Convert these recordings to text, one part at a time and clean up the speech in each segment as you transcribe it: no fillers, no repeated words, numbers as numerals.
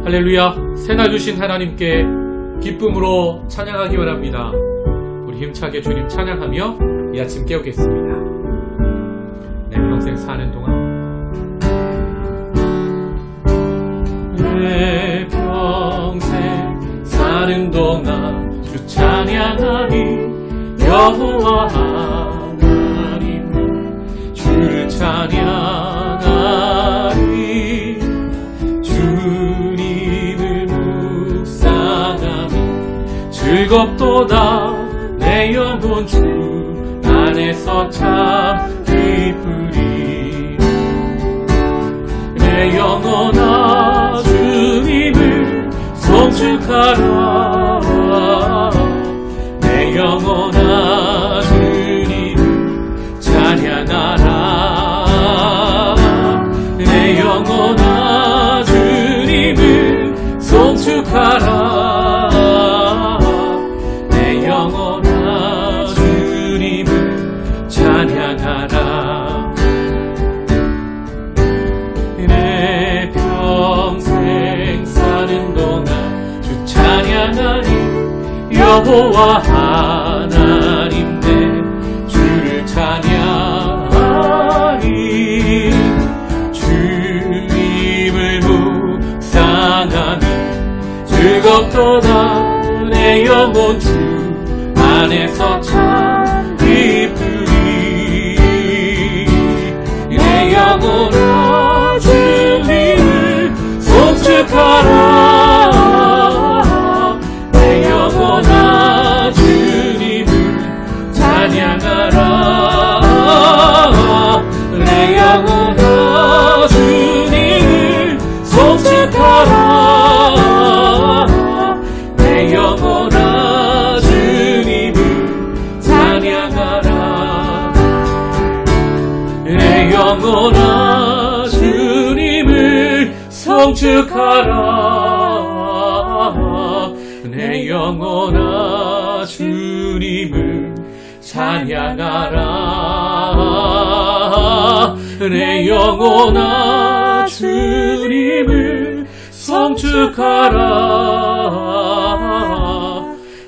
할렐루야. 새날 주신 하나님께 기쁨으로 찬양하기 바랍니다. 우리 힘차게 주님 찬양하며 이 아침 깨우겠습니다. 내 평생 사는 동안 내 평생 사는 동안 주 찬양하리. 여호와 하나님 주를 찬양하리. 주님을 묵상하며 즐겁도다. 내 영혼 주 안에서 참 기쁘리. 내 영혼아 주님을 송축하라. 내 영혼아 주님을 찬양하라. 내 영혼아 주님을 송축하라. 내 영혼아 주님을 찬양하라. 내 평생 사는 동안 주 찬양하리. 여호와 하나님 내 주를 찬양하리. 주님을 묵상하니 즐겁도다. 내 영혼 주 안에서 참 기쁘리. 내 영혼아 주님을 송축하라. 내 영혼아 주님을 찬양하라. 내 영혼아 주님을 송축하라. 내 영혼아 주님을 찬양하라. 내 영혼아 주님을 송축하라. 내 영혼아 주님을 찬양하라. 내 영혼아 주님을 송축하라.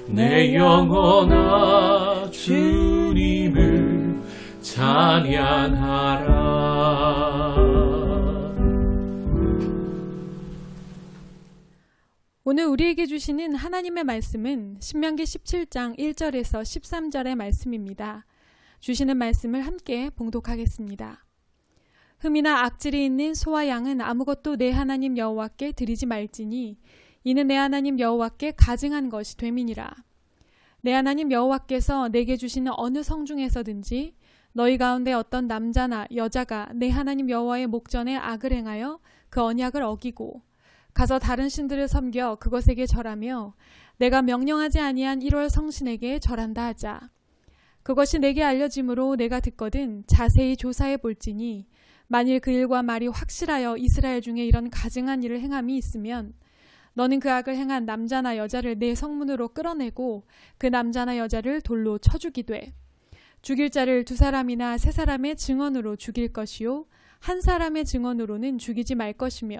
내 영혼아 주님을 찬양하라. 오늘 우리에게 주시는 하나님의 말씀은 신명기 17장 1절에서 13절의 말씀입니다. 주시는 말씀을 함께 봉독하겠습니다. 흠이나 악질이 있는 소와 양은 아무것도 내 하나님 여호와께 드리지 말지니 이는 내 하나님 여호와께 가증한 것이 됨이니라. 내 하나님 여호와께서 내게 주시는 어느 성중에서든지 너희 가운데 어떤 남자나 여자가 내 하나님 여호와의 목전에 악을 행하여 그 언약을 어기고 가서 다른 신들을 섬겨 그것에게 절하며 내가 명령하지 아니한 1월 성신에게 절한다 하자. 그것이 내게 알려짐으로 내가 듣거든 자세히 조사해 볼지니 만일 그 일과 말이 확실하여 이스라엘 중에 이런 가증한 일을 행함이 있으면 너는 그 악을 행한 남자나 여자를 내 성문으로 끌어내고 그 남자나 여자를 돌로 쳐 죽이되 죽일 자를 2사람이나 3사람의 증언으로 죽일 것이요 한 사람의 증언으로는 죽이지 말 것이며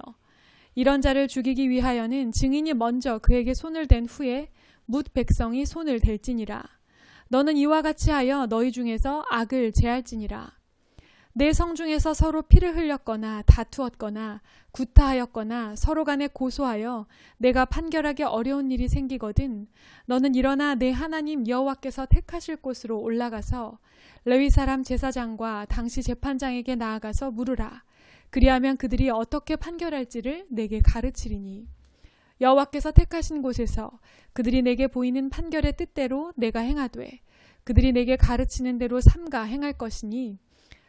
이런 자를 죽이기 위하여는 증인이 먼저 그에게 손을 댄 후에 뭇 백성이 손을 댈지니라. 너는 이와 같이 하여 너희 중에서 악을 제할지니라. 내 성중에서 서로 피를 흘렸거나 다투었거나 구타하였거나 서로 간에 고소하여 내가 판결하기 어려운 일이 생기거든 너는 일어나 내 하나님 여호와께서 택하실 곳으로 올라가서 레위 사람 제사장과 당시 재판장에게 나아가서 물으라. 그리하면 그들이 어떻게 판결할지를 내게 가르치리니 여호와께서 택하신 곳에서 그들이 내게 보이는 판결의 뜻대로 내가 행하되 그들이 내게 가르치는 대로 삼가 행할 것이니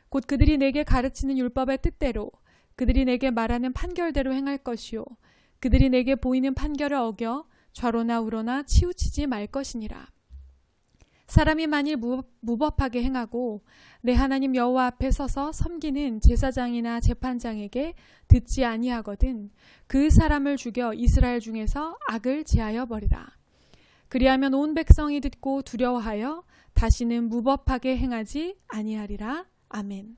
곧 그들이 내게 가르치는 율법의 뜻대로 그들이 내게 말하는 판결대로 행할 것이요 그들이 내게 보이는 판결을 어겨 좌로나 우로나 치우치지 말 것이니라. 사람이 만일 무법하게 행하고 내 하나님 여호와 앞에 서서 섬기는 제사장이나 재판장에게 듣지 아니하거든 그 사람을 죽여 이스라엘 중에서 악을 제하여 버리라. 그리하면 온 백성이 듣고 두려워하여 다시는 무법하게 행하지 아니하리라. 아멘.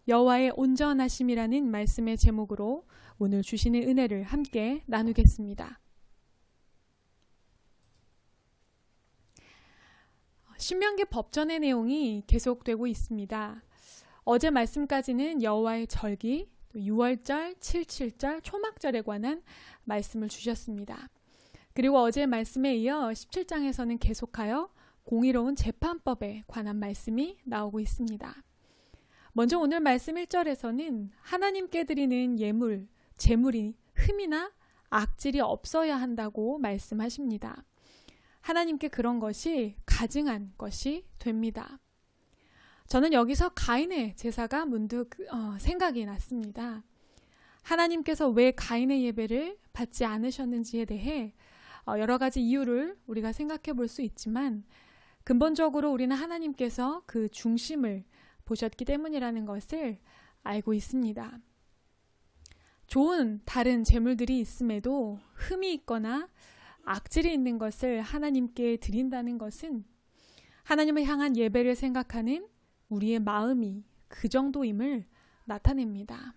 여호와의 온전하심이라는 말씀의 제목으로 오늘 주시는 은혜를 함께 나누겠습니다. 신명기 법전의 내용이 계속되고 있습니다. 어제 말씀까지는 여호와의 절기, 6월절, 77절, 초막절에 관한 말씀을 주셨습니다. 그리고 어제 말씀에 이어 17장에서는 계속하여 공의로운 재판법에 관한 말씀이 나오고 있습니다. 먼저 오늘 말씀 1절에서는 하나님께 드리는 예물, 제물이 흠이나 악질이 없어야 한다고 말씀하십니다. 하나님께 그런 것이 가증한 것이 됩니다. 저는 여기서 가인의 제사가 문득 생각이 났습니다. 하나님께서 왜 가인의 예배를 받지 않으셨는지에 대해 여러 가지 이유를 우리가 생각해 볼 수 있지만 근본적으로 우리는 하나님께서 그 중심을 보셨기 때문이라는 것을 알고 있습니다. 좋은 다른 제물들이 있음에도 흠이 있거나 악질이 있는 것을 하나님께 드린다는 것은 하나님을 향한 예배를 생각하는 우리의 마음이 그 정도임을 나타냅니다.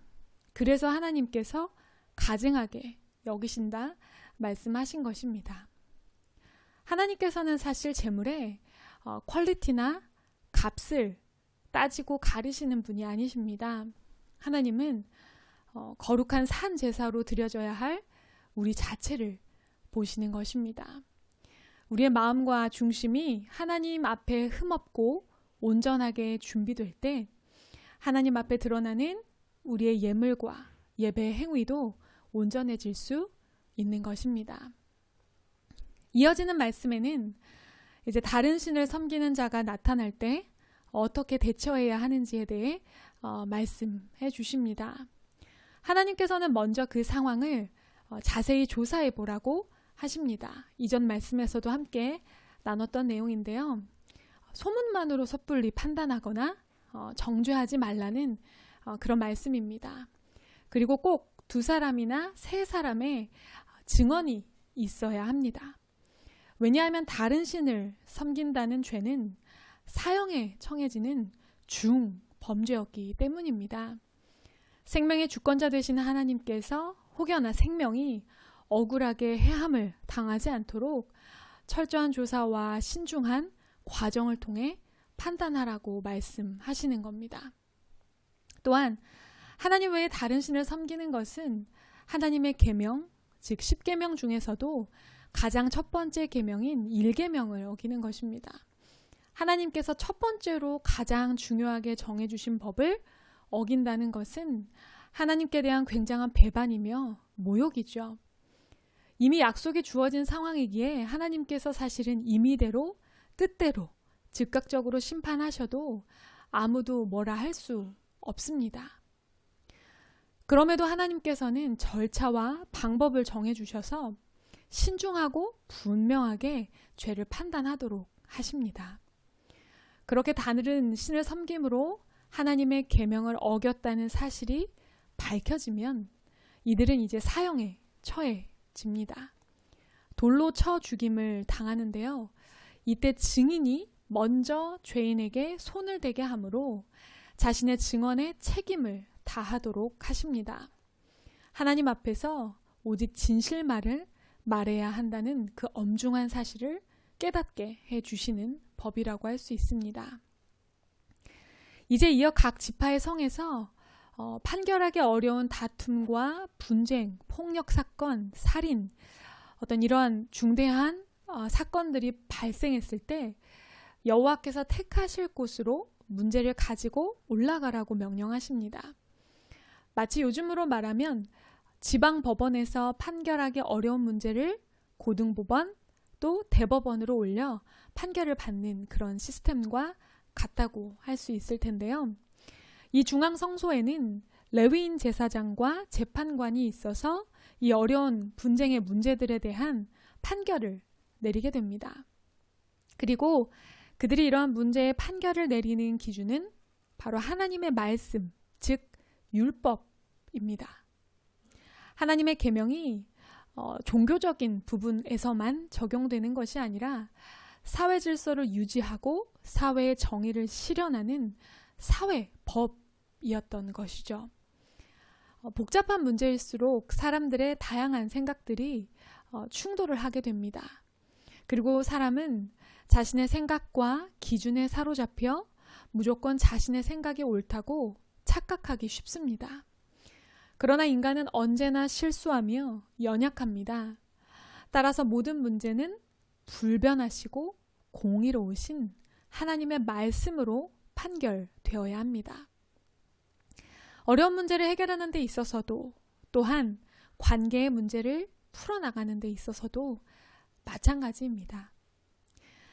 그래서 하나님께서 가증하게 여기신다 말씀하신 것입니다. 하나님께서는 사실 제물의 퀄리티나 값을 따지고 가리시는 분이 아니십니다. 하나님은 거룩한 산 제사로 드려져야 할 우리 자체를 보시는 것입니다. 우리의 마음과 중심이 하나님 앞에 흠없고 온전하게 준비될 때 하나님 앞에 드러나는 우리의 예물과 예배의 행위도 온전해질 수 있는 것입니다. 이어지는 말씀에는 이제 다른 신을 섬기는 자가 나타날 때 어떻게 대처해야 하는지에 대해 말씀해 주십니다. 하나님께서는 먼저 그 상황을 자세히 조사해 보라고 하십니다. 이전 말씀에서도 함께 나눴던 내용인데요. 소문만으로 섣불리 판단하거나 정죄하지 말라는 그런 말씀입니다. 그리고 꼭 2사람이나 3사람의 증언이 있어야 합니다. 왜냐하면 다른 신을 섬긴다는 죄는 사형에 청해지는 중범죄였기 때문입니다. 생명의 주권자 되시는 하나님께서 혹여나 생명이 억울하게 해함을 당하지 않도록 철저한 조사와 신중한 과정을 통해 판단하라고 말씀하시는 겁니다. 또한 하나님 외에 다른 신을 섬기는 것은 하나님의 계명, 즉 10계명 중에서도 가장 첫 번째 계명인 1계명을 어기는 것입니다. 하나님께서 첫 번째로 가장 중요하게 정해주신 법을 어긴다는 것은 하나님께 대한 굉장한 배반이며 모욕이죠. 이미 약속이 주어진 상황이기에 하나님께서 사실은 임의대로 뜻대로 즉각적으로 심판하셔도 아무도 뭐라 할 수 없습니다. 그럼에도 하나님께서는 절차와 방법을 정해주셔서 신중하고 분명하게 죄를 판단하도록 하십니다. 그렇게 다른 신을 섬김으로 하나님의 계명을 어겼다는 사실이 밝혀지면 이들은 이제 사형에 처해집니다. 돌로 쳐 죽임을 당하는데요. 이때 증인이 먼저 죄인에게 손을 대게 하므로 자신의 증언의 책임을 다하도록 하십니다. 하나님 앞에서 오직 진실말을 말해야 한다는 그 엄중한 사실을 깨닫게 해주시는 법이라고 할 수 있습니다. 이제 이어 각 지파의 성에서 판결하기 어려운 다툼과 분쟁, 폭력 사건, 살인, 어떤 이러한 중대한 사건들이 발생했을 때 여호와께서 택하실 곳으로 문제를 가지고 올라가라고 명령하십니다. 마치 요즘으로 말하면 지방법원에서 판결하기 어려운 문제를 고등법원 또 대법원으로 올려 판결을 받는 그런 시스템과 같다고 할 수 있을 텐데요. 이 중앙성소에는 레위인 제사장과 재판관이 있어서 이 어려운 분쟁의 문제들에 대한 판결을 내리게 됩니다. 그리고 그들이 이러한 문제의 판결을 내리는 기준은 바로 하나님의 말씀, 즉 율법입니다. 하나님의 계명이 종교적인 부분에서만 적용되는 것이 아니라 사회 질서를 유지하고 사회의 정의를 실현하는 사회법입니다. 답이었던 것이죠. 복잡한 문제일수록 사람들의 다양한 생각들이 충돌을 하게 됩니다. 그리고 사람은 자신의 생각과 기준에 사로잡혀 무조건 자신의 생각이 옳다고 착각하기 쉽습니다. 그러나 인간은 언제나 실수하며 연약합니다. 따라서 모든 문제는 불변하시고 공의로우신 하나님의 말씀으로 판결되어야 합니다. 어려운 문제를 해결하는 데 있어서도, 또한 관계의 문제를 풀어나가는 데 있어서도 마찬가지입니다.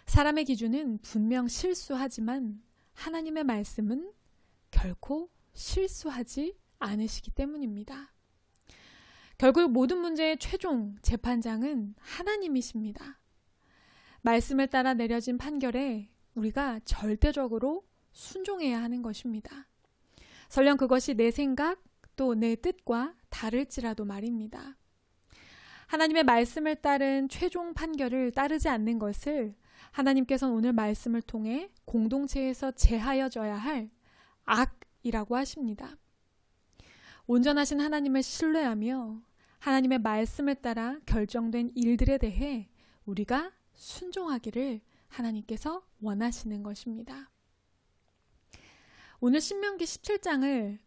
사람의 기준은 분명 실수하지만 하나님의 말씀은 결코 실수하지 않으시기 때문입니다. 결국 모든 문제의 최종 재판장은 하나님이십니다. 말씀을 따라 내려진 판결에 우리가 절대적으로 순종해야 하는 것입니다. 설령 그것이 내 생각 또 내 뜻과 다를지라도 말입니다. 하나님의 말씀을 따른 최종 판결을 따르지 않는 것을 하나님께서는 오늘 말씀을 통해 공동체에서 제하여져야 할 악이라고 하십니다. 온전하신 하나님을 신뢰하며 하나님의 말씀을 따라 결정된 일들에 대해 우리가 순종하기를 하나님께서 원하시는 것입니다. 오늘 신명기 17장을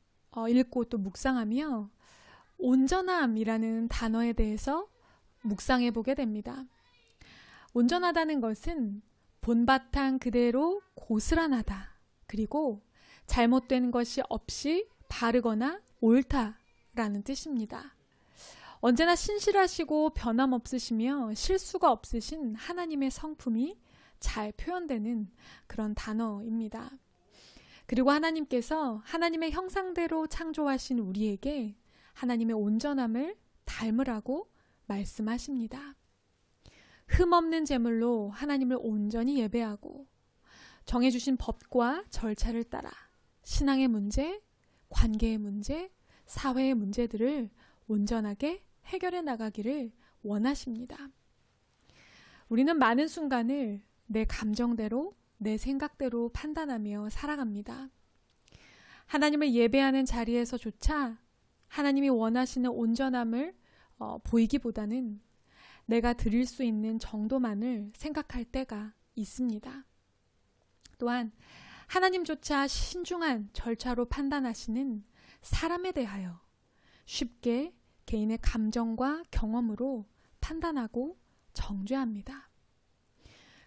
읽고 또 묵상하며 온전함이라는 단어에 대해서 묵상해 보게 됩니다. 온전하다는 것은 본바탕 그대로 고스란하다. 그리고 잘못된 것이 없이 바르거나 옳다라는 뜻입니다. 언제나 신실하시고 변함없으시며 실수가 없으신 하나님의 성품이 잘 표현되는 그런 단어입니다. 그리고 하나님께서 하나님의 형상대로 창조하신 우리에게 하나님의 온전함을 닮으라고 말씀하십니다. 흠없는 제물로 하나님을 온전히 예배하고 정해주신 법과 절차를 따라 신앙의 문제, 관계의 문제, 사회의 문제들을 온전하게 해결해 나가기를 원하십니다. 우리는 많은 순간을 내 감정대로, 내 생각대로 판단하며 살아갑니다. 하나님을 예배하는 자리에서조차 하나님이 원하시는 온전함을 보이기보다는 내가 드릴 수 있는 정도만을 생각할 때가 있습니다. 또한 하나님조차 신중한 절차로 판단하시는 사람에 대하여 쉽게 개인의 감정과 경험으로 판단하고 정죄합니다.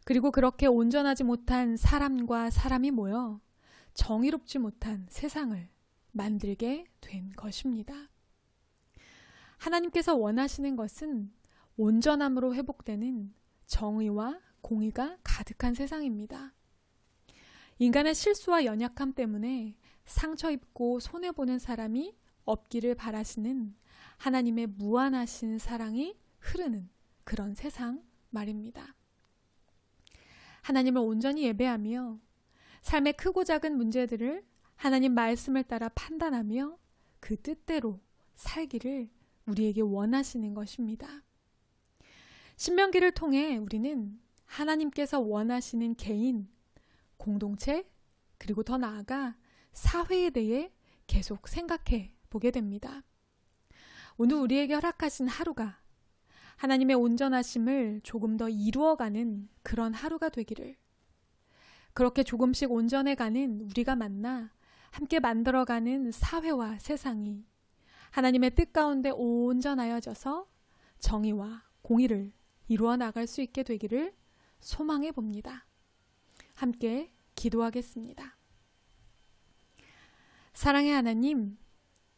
그리고 그렇게 온전하지 못한 사람과 사람이 모여 정의롭지 못한 세상을 만들게 된 것입니다. 하나님께서 원하시는 것은 온전함으로 회복되는 정의와 공의가 가득한 세상입니다. 인간의 실수와 연약함 때문에 상처 입고 손해보는 사람이 없기를 바라시는 하나님의 무한하신 사랑이 흐르는 그런 세상 말입니다. 하나님을 온전히 예배하며 삶의 크고 작은 문제들을 하나님 말씀을 따라 판단하며 그 뜻대로 살기를 우리에게 원하시는 것입니다. 신명기를 통해 우리는 하나님께서 원하시는 개인, 공동체, 그리고 더 나아가 사회에 대해 계속 생각해 보게 됩니다. 오늘 우리에게 허락하신 하루가 하나님의 온전하심을 조금 더 이루어가는 그런 하루가 되기를, 그렇게 조금씩 온전해가는 우리가 만나 함께 만들어가는 사회와 세상이 하나님의 뜻 가운데 온전하여져서 정의와 공의를 이루어 나갈 수 있게 되기를 소망해 봅니다. 함께 기도하겠습니다. 사랑의 하나님,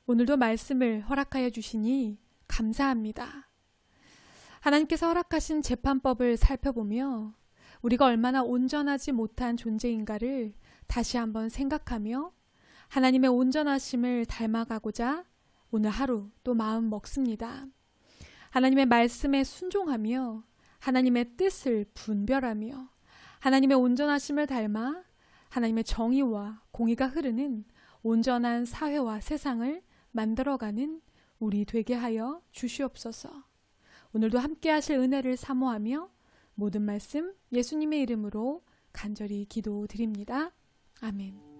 오늘도 말씀을 허락하여 주시니 감사합니다. 하나님께서 허락하신 재판법을 살펴보며 우리가 얼마나 온전하지 못한 존재인가를 다시 한번 생각하며 하나님의 온전하심을 닮아가고자 오늘 하루 또 마음 먹습니다. 하나님의 말씀에 순종하며 하나님의 뜻을 분별하며 하나님의 온전하심을 닮아 하나님의 정의와 공의가 흐르는 온전한 사회와 세상을 만들어가는 우리 되게 하여 주시옵소서. 오늘도 함께 하실 은혜를 사모하며 모든 말씀 예수님의 이름으로 간절히 기도드립니다. 아멘.